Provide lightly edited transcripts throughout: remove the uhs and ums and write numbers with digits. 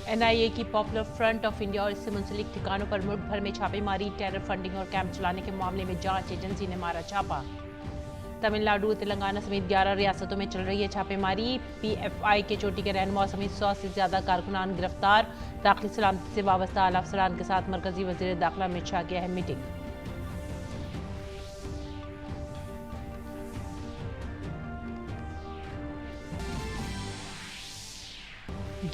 NIA की popular front of India और इससे मुंसलिक ठिकानों पर मुल्क भर में छापेमारी, टेरर फंडिंग और कैंप चलाने के मामले में जांच एजेंसी ने मारा छापा। तमिलनाडु, तेलंगाना समेत 11 रियासतों में चल रही है छापेमारी। पीएफआई के चोटी के रहनुमा समेत 100 से ज्यादा कारकुनान गिरफ्तार। दाखिली सलामती से वाबस्ता आला अफसरान के साथ मरकजी वजीर दाखिला अमित शाह की अहम मीटिंग।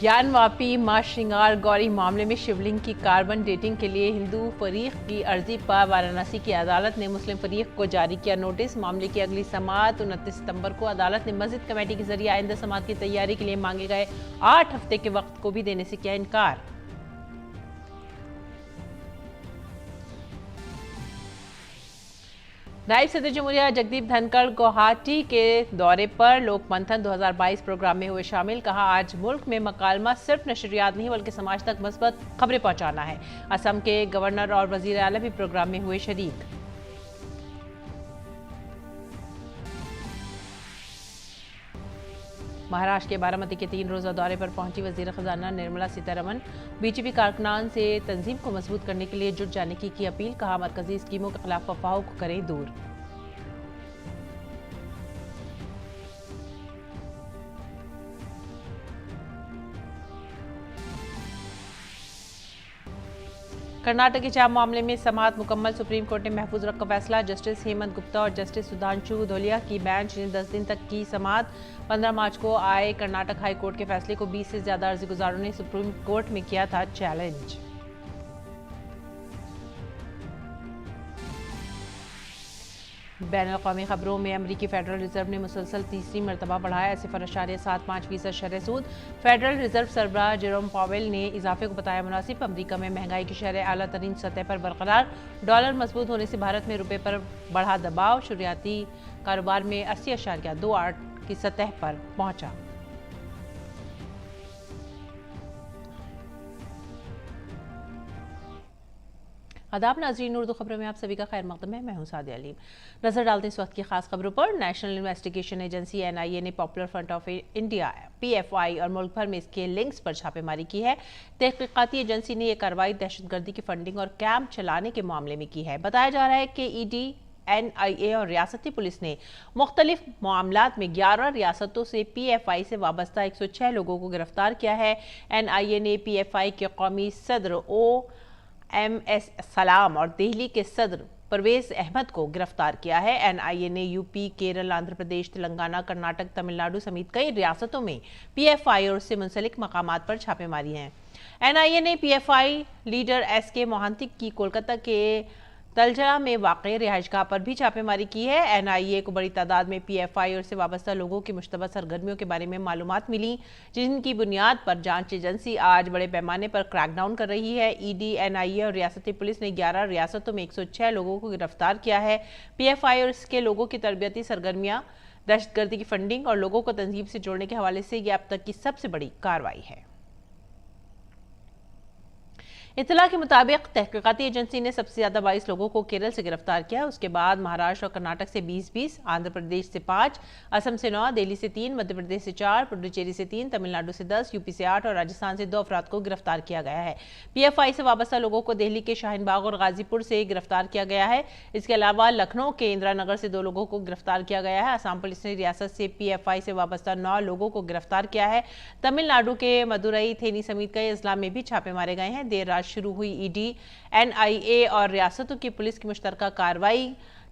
ज्ञानवापी मां श्रृंगार गौरी मामले में शिवलिंग की कार्बन डेटिंग के लिए हिंदू फरीक की अर्जी पर वाराणसी की अदालत ने मुस्लिम फरीक को जारी किया नोटिस। मामले की अगली समाअत 29 सितंबर को। अदालत ने मस्जिद कमेटी के जरिए आइंदा समाअत की तैयारी के लिए मांगे गए 8 हफ्ते के वक्त को भी देने से किया इनकार। नायब सदर जमहूरिया जगदीप धनखड़ गुवाहाटी के दौरे पर। लोक मंथन 2022 प्रोग्राम में हुए शामिल। कहा, आज मुल्क में मकालमा सिर्फ नशरियात नहीं बल्कि समाज तक मस्बत खबरें पहुंचाना है। असम के गवर्नर और वजीर आला भी प्रोग्राम में हुए शरीक। महाराष्ट्र के बारामती के 3 रोजा दौरे पर पहुंची वजीर खजाना निर्मला सीतारमण। बीजेपी कारकुनान से तंजीम को मजबूत करने के लिए जुट जाने की अपील। कहा, मरकजी स्कीमों के खिलाफ अफवाहों को करें दूर। कर्नाटक के चाप मामले में समाअत मुकम्मल। सुप्रीम कोर्ट ने महफूज रख का फैसला। जस्टिस हेमंत गुप्ता और जस्टिस सुधांशु धोलिया की बेंच ने 10 दिन तक की समाअत। 15 मार्च को आए कर्नाटक हाई कोर्ट के फैसले को 20 से ज्यादा अर्जी गुजारों ने सुप्रीम कोर्ट में किया था चैलेंज। बैनुल-अक़वामी खबरों में अमरीकी फेडरल रिजर्व ने मुसलसल तीसरी मरतबा बढ़ाया 0.75% शरह सूद। फेडरल रिजर्व सरबराह जेरोम पावेल ने इजाफे को बताया मुनासिब। अमरीका में महंगाई की शरह आला तरीन सतह पर बरकरार। डॉलर मजबूत होने से भारत में रुपए पर बढ़ा दबाव। शुरुआती कारोबार में 80.28 की सतह पर पहुंचा। आदाब नाज़रीन, उर्दू खबरों में आप सभी का खैर मकदम है। मैं हूं सादिया अलीम। नजर डालते इस वक्त की खास खबरों पर। नेशनल इन्वेस्टिगेशन एजेंसी एनआईए ने popular front of India PFI और मुल्क भर में इसके लिंक्स पर छापेमारी की है। तहकीकाती एजेंसी ने यह कार्रवाई दहशतगर्दी की फंडिंग और कैंप चलाने के मामले में की है। बताया जा रहा है कि ईडी, एनआईए और रियासती पुलिस ने मुख्तलिफ मामलात में 11 रियासतों से पीएफआई से वाबस्ता 106 लोगों को गिरफ्तार किया है। एनआईए ने पीएफआई के कौमी सदर OMS सलाम और दिल्ली के सदर परवेज अहमद को गिरफ्तार किया है। एनआईए ने यूपी, केरल, आंध्र प्रदेश, तेलंगाना, कर्नाटक, तमिलनाडु समेत कई रियासतों में पीएफआई और उससे मुंसलिक मकामात पर छापे मारी हैं। एनआईए ने पीएफआई लीडर SK मोहंती की कोलकाता के तलजरा में वाक़ई रिहाइशगाह पर भी छापेमारी की है। एनआईए को बड़ी तादाद में पीएफआई और से वाबस्ता लोगों की मुश्तबा सरगर्मियों के बारे में मालूमात मिली, जिनकी बुनियाद पर जांच एजेंसी आज बड़े पैमाने पर क्रैकडाउन कर रही है। ईडी, एनआईए और रियासती पुलिस ने 11 रियासतों में 106 लोगों को गिरफ्तार किया है। पीएफआई और इसके लोगों की तरबियती सरगर्मियां, दहशतगर्दी की फंडिंग और लोगों को तंजीम से जोड़ने के हवाले से यह अब तक की सबसे बड़ी कार्रवाई है। इत्तला के मुताबिक तहकीकाती एजेंसी ने सबसे ज्यादा 22 लोगों को केरल से गिरफ्तार किया। उसके बाद महाराष्ट्र और कर्नाटक से 20-20, आंध्र प्रदेश से 5, असम से 9, दिल्ली से 3, मध्य प्रदेश से 4, पुडुचेरी से 3, तमिलनाडु से 10, यूपी से 8 और राजस्थान से 2 अफराद को गिरफ्तार किया गया है। पीएफआई से वाबस्ता लोगों को दिल्ली के शाहीन बाग और गाजीपुर से गिरफ्तार किया गया है। इसके अलावा लखनऊ के इंदिरा नगर से 2 लोगों को गिरफ्तार किया गया है। असम पुलिस ने रियासत से पीएफआई से वाबस्ता 9 लोगों को गिरफ्तार किया है। तमिलनाडु के मदुरई, थेनी समेत कई अजला में भी छापे मारे गए हैं। देर रात शुरू हुई ईडी, एनआईए और रियासतों की पुलिस की मुश्तरका कार्रवाई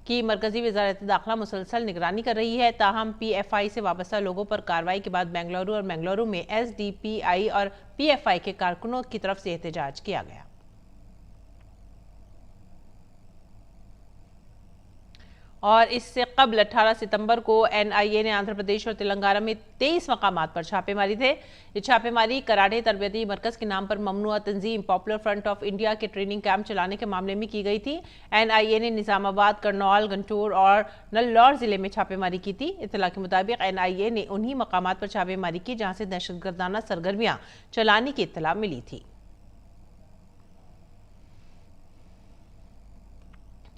की मरकजी वजारत दाखिला मुसलसल निगरानी कर रही है। ताहम पीएफआई से वाबस्ता लोगों पर कार्रवाई के बाद बेंगलुरु और मंगलुरु में एसडीपीआई और पीएफआई के कारकुनों की तरफ से एहतजाज किया गया। और इससे कबल 18 सितंबर को एनआईए ने आंध्र प्रदेश और तेलंगाना में 23 मकामात पर छापेमारी थे। ये छापेमारी कराटे तरबियती मरकज के नाम पर ममनुआ तंजीम पॉपुलर फ्रंट ऑफ इंडिया के ट्रेनिंग कैंप चलाने के मामले में की गई थी। एनआईए ने निजामाबाद, करनौल, गंटूर और नल्लौर जिले में छापेमारी की थी। इत्तला के मुताबिक एनआईए ने उन्हीं मकामात पर छापेमारी की जहां से दहशतगर्दाना सरगर्मियां चलाने की इत्तला मिली थी।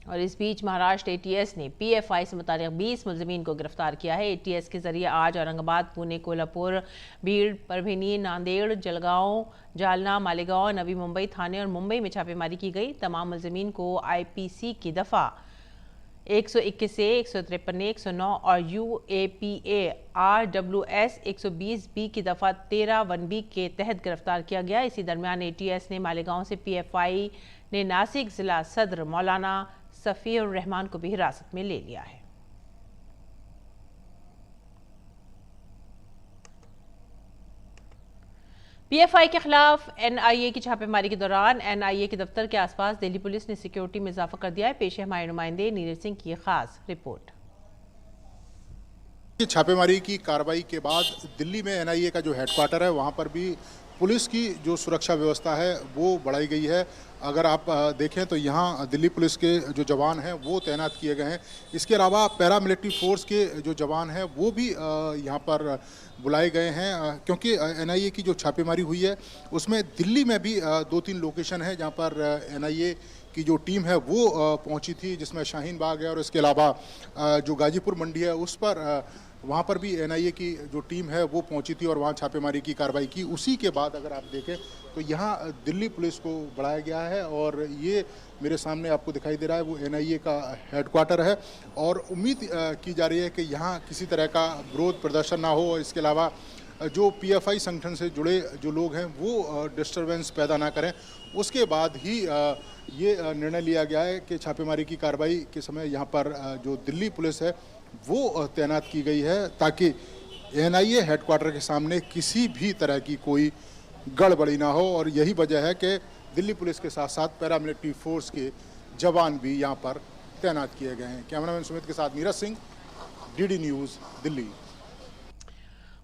और इस बीच महाराष्ट्र एटीएस ने पीएफआई से मुतालिक 20 मुलजमीन को गिरफ्तार किया है। एटीएस के जरिए आज औरंगाबाद, पुणे, कोल्हापुर, भीड़, परभणी, नांदेड़, जलगांव, जालना, मालेगांव, नवी मुंबई थाने और मुंबई में छापेमारी की गई। तमाम मुलजमीन को आईपीसी की दफा 121 ए, 153 ए, 109 और यूएपीए RWS 120B की दफा 13(1B) के तहत गिरफ्तार किया गया। इसी दरमियान एटीएस ने मालेगांव से पीएफआई ने नासिक जिला सदर मौलाना सफीर रहमान को भी हिरासत में ले लिया है। पीएफआई के खिलाफ एनआईए की छापेमारी के दौरान एनआईए के दफ्तर के आसपास दिल्ली पुलिस ने सिक्योरिटी में इजाफा कर दिया है। पेश है हमारे नुमाइंदे नीरज सिंह की खास रिपोर्ट। छापेमारी की कार्रवाई के बाद दिल्ली में एनआईए का जो हेडक्वार्टर है वहां पर भी पुलिस की जो सुरक्षा व्यवस्था है वो बढ़ाई गई है। अगर आप देखें तो यहाँ दिल्ली पुलिस के जो जवान हैं वो तैनात किए गए हैं। इसके अलावा पैरामिलिट्री फोर्स के जो जवान हैं वो भी यहाँ पर बुलाए गए हैं, क्योंकि एनआईए की जो छापेमारी हुई है उसमें दिल्ली में भी 2-3 लोकेशन है जहाँ पर एनआईए की जो टीम है वो पहुँची थी, जिसमें शाहीन बाग है और इसके अलावा जो गाजीपुर मंडी है उस पर वहाँ पर भी एनआईए की जो टीम है वो पहुँची थी और वहाँ छापेमारी की कार्रवाई की। उसी के बाद अगर आप देखें तो यहाँ दिल्ली पुलिस को बढ़ाया गया है और ये मेरे सामने आपको दिखाई दे रहा है वो एनआईए का हेडक्वार्टर है और उम्मीद की जा रही है कि यहाँ किसी तरह का विरोध प्रदर्शन ना हो और इसके अलावा जो पीएफआई संगठन से जुड़े जो लोग हैं वो डिस्टर्बेंस पैदा ना करें। उसके बाद ही ये निर्णय लिया गया है कि छापेमारी की कार्रवाई के समय यहाँ पर जो दिल्ली पुलिस है वो तैनात की गई है ताकि एनआईए हेडक्वार्टर के सामने किसी भी तरह की कोई गड़बड़ी ना हो। और यही वजह है कि दिल्ली पुलिस के साथ साथ पैरामिलिट्री फोर्स के जवान भी यहाँ पर तैनात किए गए हैं। कैमरामैन सुमित के साथ नीरज सिंह, डीडी न्यूज़, दिल्ली।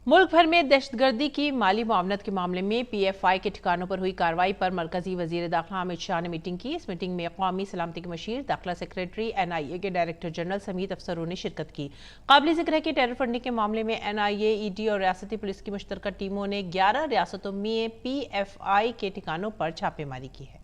मुल्क भर में दहशतगर्दी की माली मुआवनत के मामले में पीएफआई के ठिकानों पर हुई कार्रवाई पर मरकजी वजीर दाखिला अमित शाह ने मीटिंग की। इस मीटिंग में कौमी सलामती के मशीर, दाखिला सेक्रेटरी, एनआईए के डायरेक्टर जनरल समेत अफसरों ने शिरकत की। काबिल जिक्र है कि टेरर फंडिंग के मामले में एनआईए, ईडी और रियासती पुलिस की मुश्तरका टीमों ने 11 रियासतों में पीएफआई के ठिकानों पर छापेमारी की है।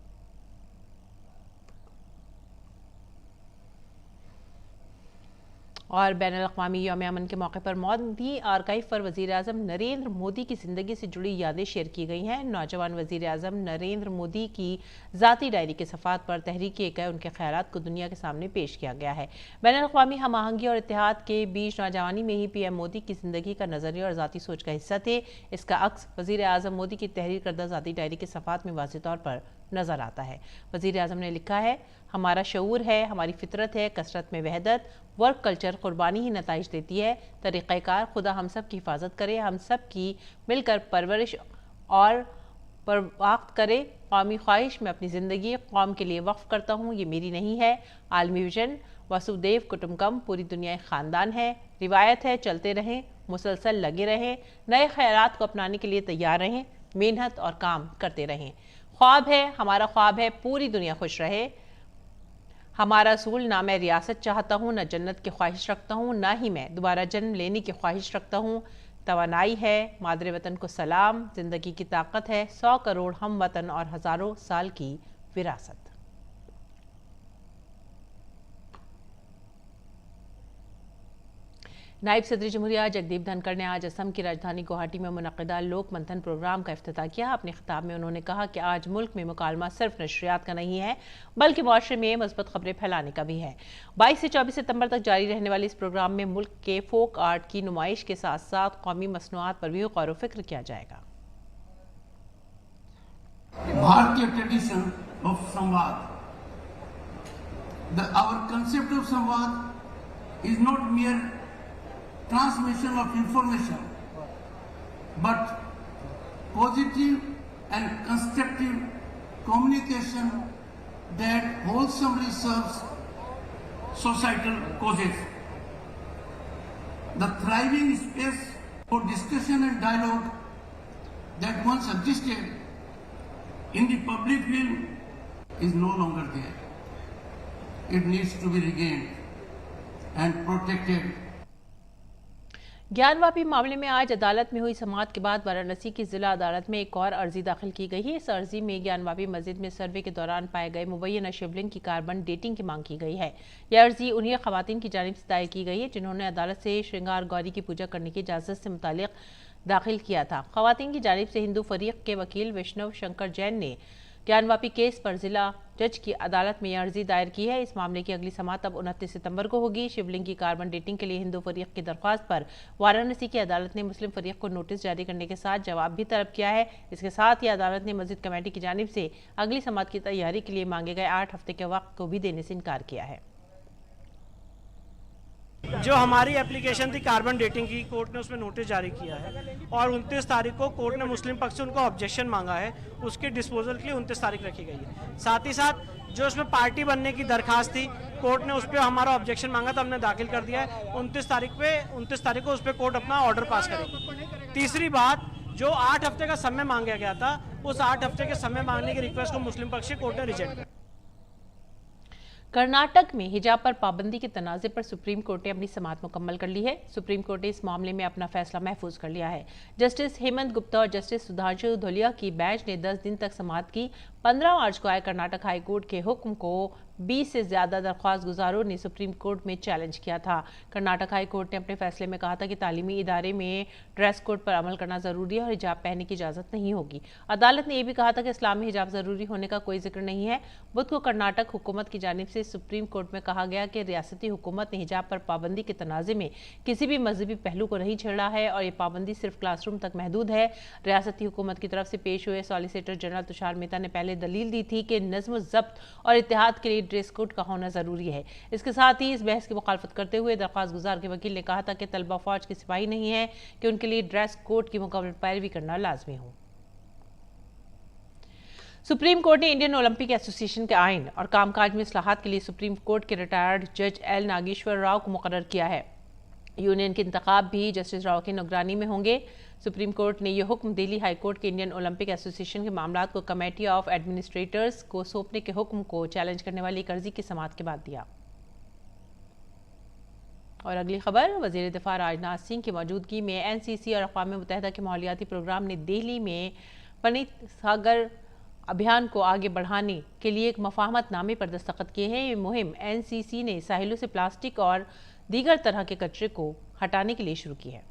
और बैनुल-अक़वामी यौम-ए-अमन के मौके पर मोदी आर्काइव पर वज़ीर-ए-आज़म नरेंद्र मोदी की ज़िंदगी से जुड़ी यादें शेयर की गई हैं। नौजवान वज़ीर-ए-आज़म नरेंद्र मोदी की ज़ाती डायरी के सफ़ात पर तहरीक गए उनके ख़यालात को दुनिया के सामने पेश किया गया है। बैनुल-अक़वामी हम आहंगी और इत्तेहाद के बीच नौजवानी में ही पीएम मोदी की ज़िंदगी का नज़रिया और ज़ाती सोच का हिस्सा थे। इसका अक्स वज़ीर-ए-आज़म मोदी की तहरीर करदा ज़ाती डायरी के सफ़ात में वाज़ेह तौर पर नज़र आता है। वज़ीर-ए-आज़म ने लिखा है, हमारा शऊर है, हमारी फितरत है, कसरत में वहदत, वर्क कल्चर कुर्बानी ही नताइज देती है। तरीक़ाकार खुदा हम सब की हिफाजत करे, हम सब की मिलकर परवरिश और परवाख्त करे। कौमी ख्वाहिश में अपनी ज़िंदगी कौम के लिए वक्फ करता हूँ, ये मेरी नहीं है। आलमी विजन वसुदेव कुटुम्बकम, पूरी दुनिया एक ख़ानदान है। रिवायत है, चलते रहें, मुसलसल लगे रहें, नए ख़यालात को अपनाने के लिए तैयार रहें, मेहनत और काम करते रहें। ख्वाब है, हमारा ख्वाब है पूरी दुनिया खुश रहे। हमारा असूल, ना मैं रियासत चाहता हूँ, ना जन्नत की ख्वाहिश रखता हूँ, ना ही मैं दोबारा जन्म लेने की ख्वाहिश रखता हूँ। तवानाई है, मादरे वतन को सलाम, जिंदगी की ताकत है, 100 करोड़ हम वतन और हज़ारों साल की विरासत। नायब सदर जमहूरिया जगदीप धनखड़ ने आज असम की राजधानी गुवाहाटी में मुनक़िदा लोक मंथन प्रोग्राम का इफ्तिताह किया। अपने खिताब में उन्होंने कहा कि आज मुल्क में मुकालमा सिर्फ नशरियात का नहीं है बल्कि मुआशरे में मस्बत खबरें फैलाने का भी है। 22 से 24 सितंबर तक जारी रहने वाले इस प्रोग्राम में मुल्क के फोक आर्ट की नुमाइश के साथ साथ कौमी मसनूआत पर भी गौर व फिक्र किया जाएगा। भारतीय ट्रेडिशन ऑफ संवाद, our concept of संवाद is not mere transmission of information, but positive and constructive communication that wholesomely serves societal causes. The thriving space for discussion and dialogue that once existed in the public realm is no longer there. It needs to be regained and protected. Gyanvapi मामले में आज अदालत में हुई समाअत के बाद वाराणसी की जिला अदालत में एक और अर्जी दाखिल की गई है। इस अर्जी में ज्ञानवापी मस्जिद में सर्वे के दौरान पाए गए मुबैना शिवलिंग की कार्बन डेटिंग की मांग की गई है। यह अर्जी उन्हीं खवातीन की जानिब से दायर की गई है जिन्होंने अदालत से श्रृंगार गौरी की पूजा करने की इजाजत से मुतालिक दाखिल किया था। खवातीन की जानिब से हिंदू फरीक के वकील वैष्णव शंकर जैन ने ज्ञानवापी केस पर जिला जज की अदालत में यह अर्जी दायर की है। इस मामले की अगली समाअत अब 29 सितंबर को होगी। शिवलिंग की कार्बन डेटिंग के लिए हिंदू फरीक की दरख्वास्त पर वाराणसी की अदालत ने मुस्लिम फरीक को नोटिस जारी करने के साथ जवाब भी तलब किया है। इसके साथ ही अदालत ने मस्जिद कमेटी की जानिब से अगली समाअत की तैयारी के लिए मांगे गए 8 हफ्ते के वक्त को भी देने से इनकार किया है। जो हमारी एप्लीकेशन थी कार्बन डेटिंग की, कोर्ट ने उसमें नोटिस जारी किया है और 29 तारीख को कोर्ट ने मुस्लिम पक्ष से उनको ऑब्जेक्शन मांगा है। उसके डिस्पोजल के लिए 29 तारीख रखी गई है। साथ ही साथ जो उसमें पार्टी बनने की दरखास्त थी, कोर्ट ने उस पर हमारा ऑब्जेक्शन मांगा था, हमने दाखिल कर दिया है। 29 तारीख को उस पर कोर्ट अपना ऑर्डर पास करेगी। तीसरी बात, जो 8 हफ्ते का समय मांगा गया था, उस 8 हफ्ते के समय मांगने की रिक्वेस्ट को मुस्लिम पक्ष से कोर्ट ने रिजेक्ट किया। कर्नाटक में हिजाब पर पाबंदी के तनाज़े पर सुप्रीम कोर्ट ने अपनी समाअत मुकम्मल कर ली है। सुप्रीम कोर्ट ने इस मामले में अपना फैसला महफूज कर लिया है। जस्टिस हेमंत गुप्ता और जस्टिस सुधांशु धुलिया की बेंच ने 10 दिन तक समाअत की। 15 मार्च को आए कर्नाटक हाई कोर्ट के हुक्म को 20 से ज्यादा दरख्वास्त गुजारों ने सुप्रीम कोर्ट में चैलेंज किया था। कर्नाटक हाई कोर्ट ने अपने फैसले में कहा था कि तालीमी इदारे में ड्रेस कोड पर अमल करना जरूरी है और हिजाब पहनने की इजाजत नहीं होगी। अदालत ने यह भी कहा था कि इस्लाम में हिजाब जरूरी होने का कोई जिक्र नहीं है। बुध को कर्नाटक हुकूमत की जानिब से सुप्रीम कोर्ट में कहा गया कि रियासती हुकूमत ने हिजाब पर पाबंदी के तनाज़े में किसी भी मजहबी पहलू को नहीं छेड़ा है और ये पाबंदी सिर्फ क्लासरूम तक महदूद है। रियासती हुकूमत की तरफ से पेश हुए सॉलिसिटर जनरल तुषार मेहता ने पहले दलील दी थी कि नज़्म ज़ब्त और इत्तेहाद के लिए ड्रेस कोड का होना जरूरी है। इसके साथ ही इस बहस की मुखालफत करते हुए दरख्वास्त गुजार के वकील ने कहा था कि तलबा फौज के सिपाही नहीं है कि उनके लिए ड्रेस कोड की मुकम्मल पैरवी करना लाजमी हो। सुप्रीम कोर्ट ने इंडियन ओलंपिक एसोसिएशन के आइन और कामकाज में इस्लाहात के लिए सुप्रीम कोर्ट के रिटायर्ड जज एल नागेश्वर राव को मुकर्रर किया है। यूनियन के इंतखाब भी जस्टिस राव की निगरानी में होंगे। सुप्रीम कोर्ट ने यह हुक्म दिल्ली हाई कोर्ट के इंडियन ओलंपिक एसोसिएशन के मामलात को कमेटी ऑफ एडमिनिस्ट्रेटर्स को सौंपने के हुक्म को चैलेंज करने वाली एक अर्जी की समाअत के बाद दिया। और अगली खबर, वजीर दिफा राजनाथ सिंह की मौजूदगी में एनसीसी और अक़वाम मुत्तहिदा के माहौलियाती प्रोग्राम ने दिल्ली में पनीत सागर अभियान को आगे बढ़ाने के लिए एक मफाहमतनामे पर दस्तखत किए हैं। ये मुहिम एनसीसी ने साहिलों से प्लास्टिक और दीगर तरह के कचरे को हटाने के लिए शुरू की है।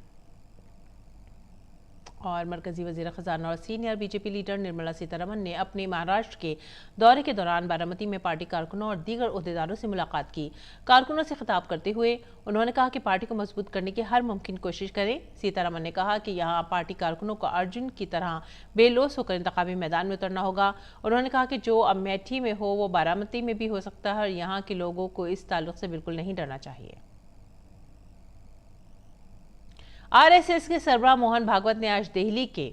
और मरकजी वज़ीर ख़ज़ाना और senior BJP leader Nirmala Sitharaman ने अपने महाराष्ट्र के दौरे के दौरान बारामती में पार्टी कारकुनों और दीगर ओहदेदारों से मुलाकात की। कारकुनों से खिताब करते हुए उन्होंने कहा कि पार्टी को मजबूत करने की हर मुमकिन कोशिश करें। सीतारमन ने कहा कि यहाँ पार्टी कारकुनों को अर्जुन की तरह बेलोस होकर इंतखाबी मैदान में उतरना होगा। उन्होंने कहा कि जो अमेठी में हो वो बारामती में भी हो सकता है और यहाँ के लोगों को इस ताल्लुक से बिल्कुल नहीं डरना चाहिए। आरएसएस के सरबराह मोहन भागवत ने आज दिल्ली के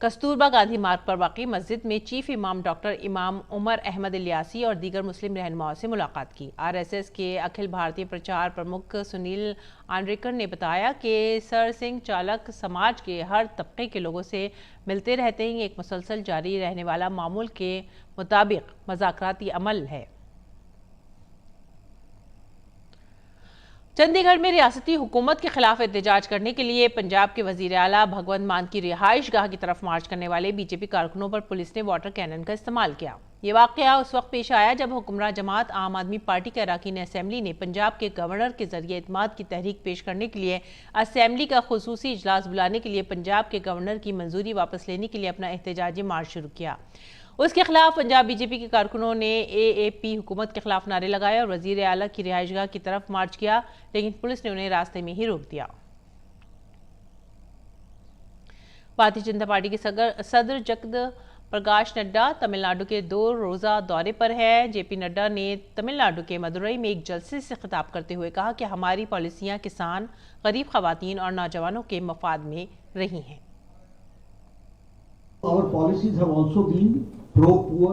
कस्तूरबा गांधी मार्ग पर वाक़ई मस्जिद में चीफ इमाम डॉक्टर इमाम उमर अहमद इलियासी और दीगर मुस्लिम रहनुमाओं से मुलाकात की। आरएसएस के अखिल भारतीय प्रचार प्रमुख सुनील आंद्रेकर ने बताया कि सर सिंह चालक समाज के हर तबके के लोगों से मिलते रहते हैं। एक मुसलसल जारी रहने वाला मामूल के मुताबिक मज़ाकराती अमल है। चंडीगढ़ में रियासती हुकूमत के खिलाफ एहतजाज करने के लिए पंजाब के वजीर आला भगवंत मान की रिहाइश गाह की तरफ मार्च करने वाले बीजेपी कारकुनों पर पुलिस ने वाटर कैनन का इस्तेमाल किया। ये वाकया उस वक्त पेश आया जब हुक्मरान जमात आम आदमी पार्टी के अरकान असेंबली ने पंजाब के गवर्नर के जरिए एतमाद की तहरीक पेश करने के लिए असेंबली का खुसूसी इजलास बुलाने के लिए पंजाब के गवर्नर की मंजूरी वापस लेने के लिए अपना एहतजाजी मार्च शुरू किया। उसके खिलाफ पंजाब बीजेपी के कारकुनों ने एएपी हुकूमत के खिलाफ नारे लगाए और वजीर आला की रिहाइशगाह की तरफ मार्च किया, लेकिन पुलिस ने उन्हें रास्ते में ही रोक दिया। भारतीय जनता पार्टी के सदर जगत प्रकाश नड्डा तमिलनाडु के 2 रोज़ा दौरे पर है। जेपी नड्डा ने तमिलनाडु के मदुरई में एक जलसे से खिताब करते हुए कहा कि हमारी पॉलिसियां किसान, गरीब खवातीन और नौजवानों के मफाद में रही हैं। Our policies have also been pro-poor,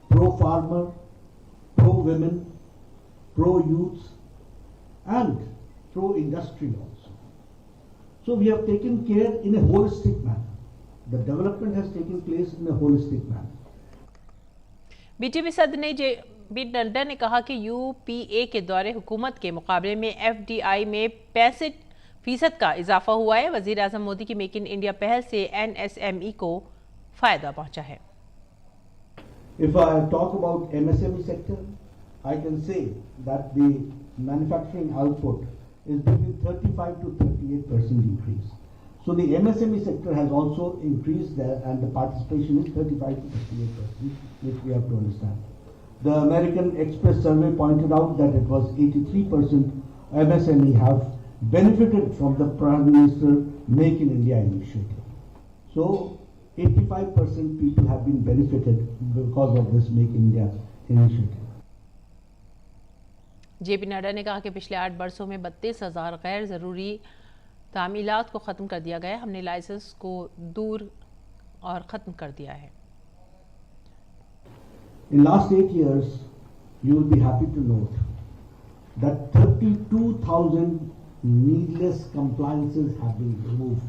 pro-farmer, pro-women, pro-youth and pro-industry also. So we have taken care in a holistic manner. The development has taken place in a holistic manner. BJP सदर ने JP Nadda ने कहा कि UPA के दौरे हुकूमत के मुकाबले में एफडीआई में 65% का इजाफा हुआ है। वजीर आजम मोदी की मेक इन इंडिया पहल से एनएसएमई को फायदा पहुंचा है। If I talk about MSME sector, I can say that the manufacturing output is between 35 to 38% increase. So the MSME sector has also increased there, and the participation is 35 to 38%, which we have to understand. The American Express survey pointed out that it was 83% MSME have benefited from the Prime Minister Make in India initiative. So 85% people have been benefited because of this Make in India initiative. JP Nadda ने कहा कि पिछले 8 वर्षों में 32,000 गैर ज़रूरी तामीलात को ख़त्म कर दिया गया। हमने लाइसेंस को दूर और ख़त्म कर दिया है। In last 8 years, you will be happy to note that 32,000 needless compliances have been removed.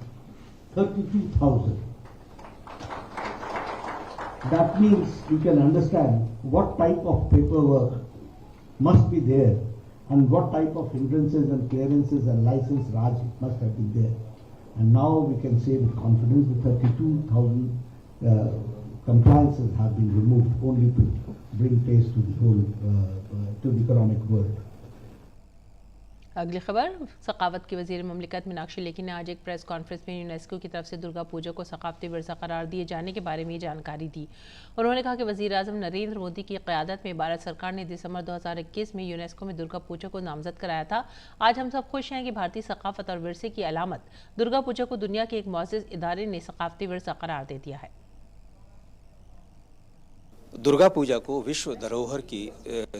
32,000. That means you can understand what type of paperwork must be there and what type of hindrances and clearances and license raj must have been there. And now we can say with confidence that 32,000 compliances have been removed only to bring peace to the whole to the economic world. अगली खबर, सकावत की वजीर ममलिकत मीनाक्षी लेखी ने आज एक press conference में UNESCO की तरफ से दुर्गा पूजा को सकाफती विरसा करार दिए जाने के बारे में जानकारी दी। उन्होंने कहा कि वजीर आजम नरेंद्र मोदी की क़यादत में भारत सरकार ने दिसंबर 2021 में यूनेस्को में दुर्गा पूजा को नामजद कराया था। आज हम सब खुश हैं कि भारतीय सकाफत और विरसे की अलामत दुर्गा पूजा को दुनिया के एक मुअज़्ज़ज़ इदारे ने सकाफती विरसा करार दे दिया है। दुर्गा पूजा को विश्व धरोहर की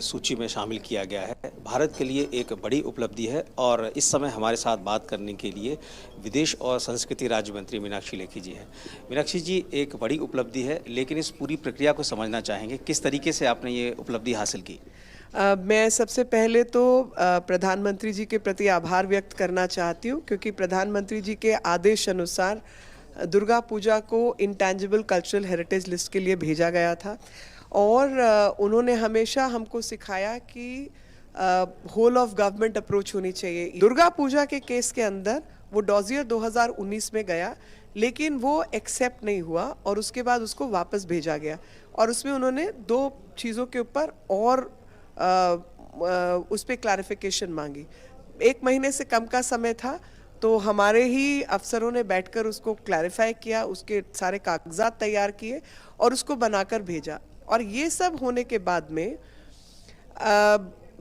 सूची में शामिल किया गया है। भारत के लिए एक बड़ी उपलब्धि है और इस समय हमारे साथ बात करने के लिए विदेश और संस्कृति राज्य मंत्री मीनाक्षी लेखी जी हैं। मीनाक्षी जी, एक बड़ी उपलब्धि है, लेकिन इस पूरी प्रक्रिया को समझना चाहेंगे, किस तरीके से आपने ये उपलब्धि हासिल की? मैं सबसे पहले तो प्रधानमंत्री जी के प्रति आभार व्यक्त करना चाहती हूँ, क्योंकि प्रधानमंत्री जी के आदेश अनुसार दुर्गा पूजा को इंटैंजिबल कल्चरल हेरिटेज लिस्ट के लिए भेजा गया था और उन्होंने हमेशा हमको सिखाया कि होल ऑफ गवर्नमेंट अप्रोच होनी चाहिए। दुर्गा पूजा के केस के अंदर वो डॉजियर 2019 में गया, लेकिन वो एक्सेप्ट नहीं हुआ और उसके बाद उसको वापस भेजा गया और उसमें उन्होंने 2 चीज़ों के ऊपर और उस पर क्लैरिफिकेशन मांगी। 1 महीने से कम का समय था, तो हमारे ही अफसरों ने बैठकर उसको क्लैरिफाई किया, उसके सारे कागजात तैयार किए और उसको बनाकर भेजा। और ये सब होने के बाद में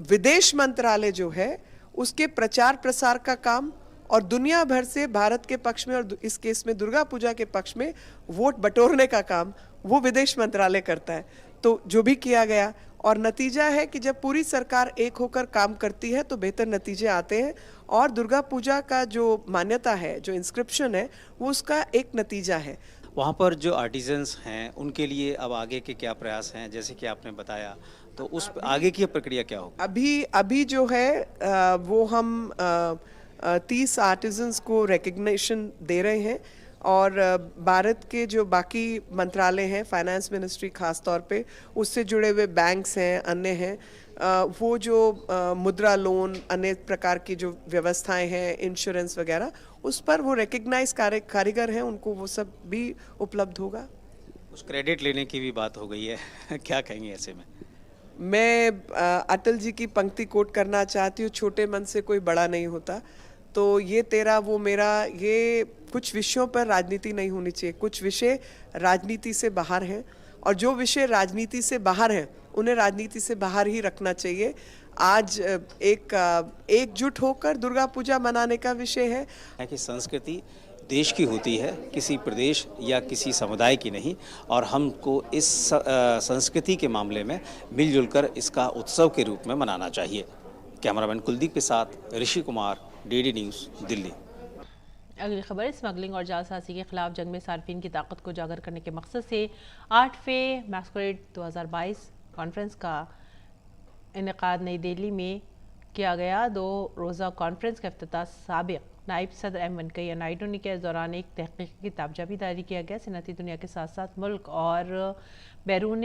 विदेश मंत्रालय जो है उसके प्रचार प्रसार का काम और दुनिया भर से भारत के पक्ष में और इस केस में दुर्गा पूजा के पक्ष में वोट बटोरने का काम वो विदेश मंत्रालय करता है। तो जो भी किया गया और नतीजा है कि जब पूरी सरकार एक होकर काम करती है तो बेहतर नतीजे आते हैं और दुर्गा पूजा का जो मान्यता है, जो इंस्क्रिप्शन है, वो उसका एक नतीजा है। वहाँ पर जो आर्टिजन्स हैं उनके लिए अब आगे के क्या प्रयास हैं, जैसे कि आपने बताया, तो उस आगे की प्रक्रिया क्या होगी? अभी जो है वो हम 30 आर्टिजन्स को रिकग्निशन दे रहे हैं और भारत के जो बाकी मंत्रालय हैं, फाइनेंस मिनिस्ट्री खास तौर पे, उससे जुड़े हुए बैंक्स हैं, अन्य हैं, वो जो मुद्रा लोन, अन्य प्रकार की जो व्यवस्थाएं हैं, इंश्योरेंस वगैरह, उस पर वो रिकग्नाइज कारीगर हैं, उनको वो सब भी उपलब्ध होगा। उस क्रेडिट लेने की भी बात हो गई है क्या कहेंगे ऐसे में? मैं अटल जी की पंक्ति कोट करना चाहती हूँ, छोटे मन से कोई बड़ा नहीं होता। तो ये तेरा वो मेरा, ये कुछ विषयों पर राजनीति नहीं होनी चाहिए। कुछ विषय राजनीति से बाहर हैं और जो विषय राजनीति से बाहर हैं उन्हें राजनीति से बाहर ही रखना चाहिए। आज एकजुट होकर दुर्गा पूजा मनाने का विषय है कि संस्कृति देश की होती है, किसी प्रदेश या किसी समुदाय की नहीं, और हमको इस संस्कृति के मामले में मिलजुल कर इसका उत्सव के रूप में मनाना चाहिए। कैमरामैन कुलदीप के साथ ऋषि कुमार, डीडी न्यूज़, दिल्ली। अगली खबर, स्मगलिंग और जालसाजी के खिलाफ जंग में सार्फिन की ताकत को उजागर करने के मकसद से 8वें मैस्करेड 2022 कॉन्फ्रेंस का इनेकाद नई दिल्ली में किया गया। 2 रोज़ा कॉन्फ्रेंस का इफ्तिताह साबिक नायब सदर एम वेंकैया नायडू ने किया। इस दौरान एक तहकीकी किताबचा भी जारी किया गया। सनती दुनिया के साथ साथ मुल्क और बैरून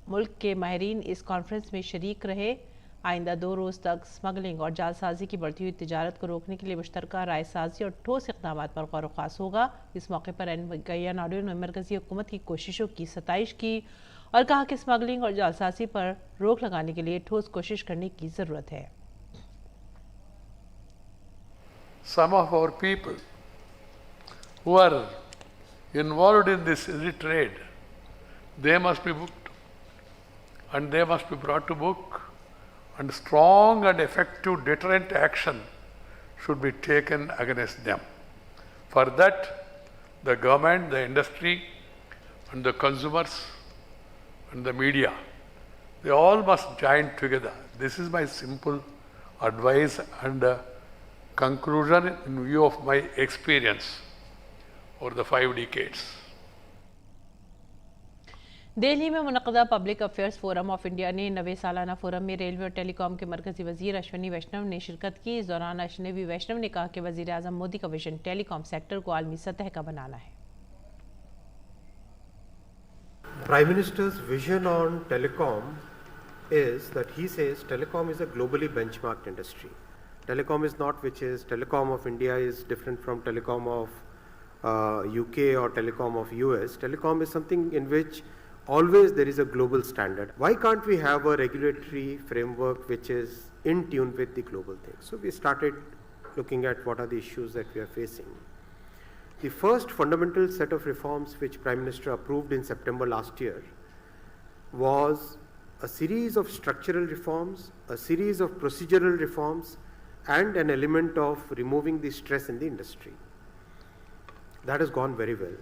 मुल्क के माहिरीन इस कॉन्फ्रेंस में शरीक रहे। आइंदा 2 रोज़ तक स्मगलिंग और जालसाजी की बढ़ती हुई तिजारत को रोकने के लिए मुश्तरका राय साजी और ठोस इक़दाम पर गौर ख़ास होगा। इस मौके पर एन वेंकैया नायडू ने मरकज़ी हुकूमत की कोशिशों की सताइश की और कहा कि स्मगलिंग और जालसाजी पर रोक लगाने के लिए ठोस कोशिश करने की ज़रूरत है। Some of our people who are involved in this illicit trade, they must be booked and they must be brought to book, and strong and effective deterrent action should be taken against them. For that, the government, the industry and the consumers and the media, they all must join together. This is my simple advice and conclusion in view of my experience over the 5 decades. Delhi में मुनक़दा public affairs forum of India ने 90 सालाना forum में railway और telecom के मरकजी वजीर अश्विनी वैष्णव ने शिरकत की। इस दौरान अश्विनी वैष्णव ने कहा कि वजीर आज़म मोदी का विजन टेलीकॉम सेक्टर को आलमी सतह का बनाना है। Prime Minister's vision on telecom is that he says telecom is a globally benchmarked industry. Telecom is not which is telecom of India is different from telecom of UK or telecom of US. Telecom is something in which always there is a global standard. Why can't we have a regulatory framework which is in tune with the global thing? So we started looking at what are the issues that we are facing. The first fundamental set of reforms which Prime Minister approved in September last year was a series of structural reforms, a series of procedural reforms, and an element of removing the stress in the industry. That has gone very well.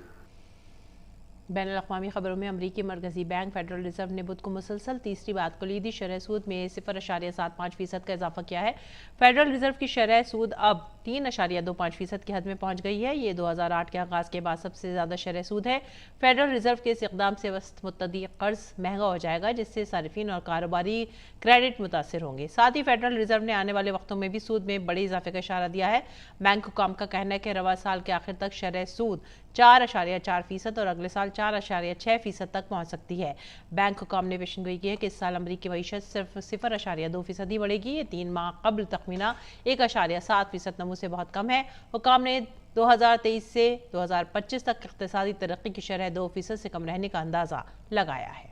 बैनुल-अक़वामी खबरों में अमरीकी मरकज़ी bank federal reserve ने बुध को मुसलसल तीसरी बात कलीदी शरह सूद में 0.75% का इजाफा किया है। फेडरल रिजर्व की शरह सूद अब 3.25% की हद में पहुंच गई है। ये 2008 के आगाज़ के बाद सबसे ज़्यादा शरह सूद है। फेडरल रिजर्व के इस इक़दाम से वस्त मुत्तदी कर्ज महंगा हो जाएगा, जिससे सारिफिन और कारोबारी क्रेडिट मुतासर होंगे। साथ ही फेडरल रिजर्व ने आने वाले वक्तों में भी सूद में बड़े इजाफे का इशारा दिया है। बैंक हुकाम का कहना है कि रवा साल के आखिर तक शरह सूद 4.4% और अगले साल 4.6% तक पहुंच सकती है। बैंक हुकाम ने पेशेनगोई की है कि इस साल अमरीकी मईशत सिर्फ 0.2% बढ़ेगी। ये 3 माह कबल तखमीना 1.7% नमू से बहुत कम है। हुकाम ने 2023 से 2025 तक इक़्तिसादी तरक्की की शरह 2% से कम रहने का अंदाज़ा लगाया है।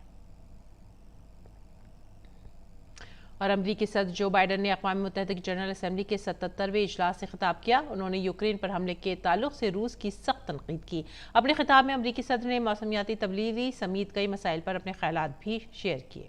और अमरीकी सदर जो बाइडन ने अक़वाम मुत्तहिदा की जनरल असम्बली के 77वें इजलास से खिताब किया। उन्होंने यूक्रेन पर हमले के ताल्लुक से रूस की सख्त तनकीद की। अपने खिताब में अमरीकी सदर ने मौसमियाती तब्दीली समेत कई मसाइल पर अपने ख्यालात भी शेयर किए।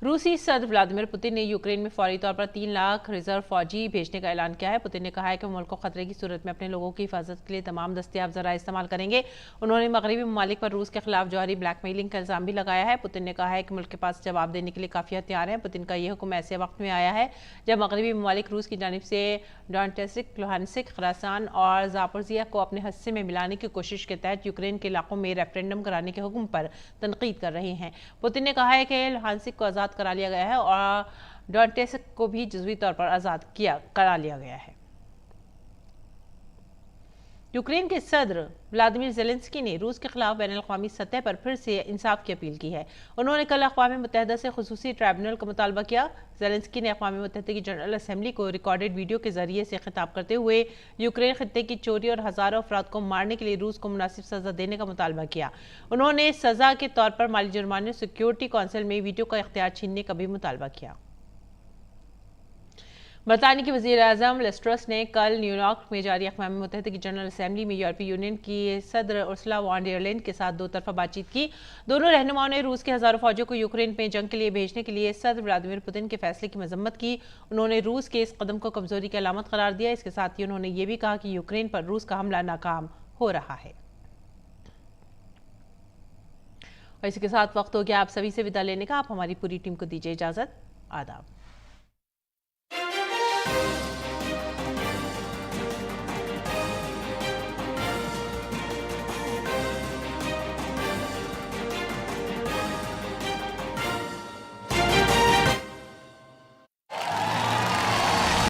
रूसी सदर व्लादिमीर पुतिन ने यूक्रेन में फौरी तौर पर 3 लाख रिजर्व फौजी भेजने का ऐलान किया है। पुतिन ने कहा है कि मुल्क को खतरे की सूरत में अपने लोगों की हिफाजत के लिए तमाम दस्तियाब ज़राए इस्तेमाल करेंगे। उन्होंने मगरबी ममालिक पर रूस के खिलाफ जौहरी ब्लैकमेलिंग का इल्ज़ाम भी लगाया है। पुतिन ने कहा है कि मुल्क के पास जवाब देने के लिए काफ़ी हथियार हैं। पुतिन का यह हुक्म ऐसे वक्त में आया है जब मगरबी ममालिक रूस की जानिब से डोनेट्स्क, लुहान्स्क, खरासान और ज़ापोरिज़िया को अपने हिस्से में मिलाने की कोशिश के तहत यूक्रेन के इलाकों में रेफरेंडम कराने के हुक्म पर तनकीद कर रहे हैं। पुतिन ने कहा है कि लुहान्स्क को आज़ाद करा लिया गया है और डोनेट्स्क को भी जुज़वी तौर पर आज़ाद करा लिया गया है। यूक्रेन के सदर व्लादिमीर ज़ेलेंस्की ने रूस के खिलाफ बैनुल-अक़वामी सतह पर फिर से इंसाफ की अपील की है। उन्होंने कल अक़वाम मुत्तहिदा से ख़ुसूसी ट्राइब्यूनल का मुतालबा किया। ज़ेलेंस्की ने अक़वाम मुत्तहिदा की जनरल असम्बली को रिकॉर्डेड वीडियो के जरिए से खिताब करते हुए यूक्रेन खित्ते की चोरी और हज़ारों अफराद को मारने के लिए रूस को मुनासिब सज़ा देने का मुतालबा किया। उन्होंने सज़ा के तौर पर माली जुर्माने सिक्योरिटी काउंसिल में वीडियो का इख्तियार छीनने का भी मुतालबा किया। बरतानिया की वज़ीर आज़म लिज़ ट्रस ने कल न्यूयॉर्क में जारी अक़वाम मुत्तहिदा की जनरल असम्बली में यूरोपीय यूनियन की सदर उर्सुला वॉन डेर लेyen के साथ 2 तरफ़ा बातचीत की। दोनों रहनुमाओं ने रूस के हज़ारों फौजियों को यूक्रेन में जंग के लिए भेजने के लिए सदर व्लादिमीर पुतिन के फैसले की मजम्मत की। उन्होंने रूस के इस कदम को कमज़ोरी की अलामत करार दिया। इसके साथ ही उन्होंने ये भी कहा कि यूक्रेन पर रूस का हमला नाकाम हो रहा है। और इसके साथ वक्त हो गया आप सभी से विदा लेने का। आप हमारी पूरी टीम को दीजिए इजाज़त। आदाब।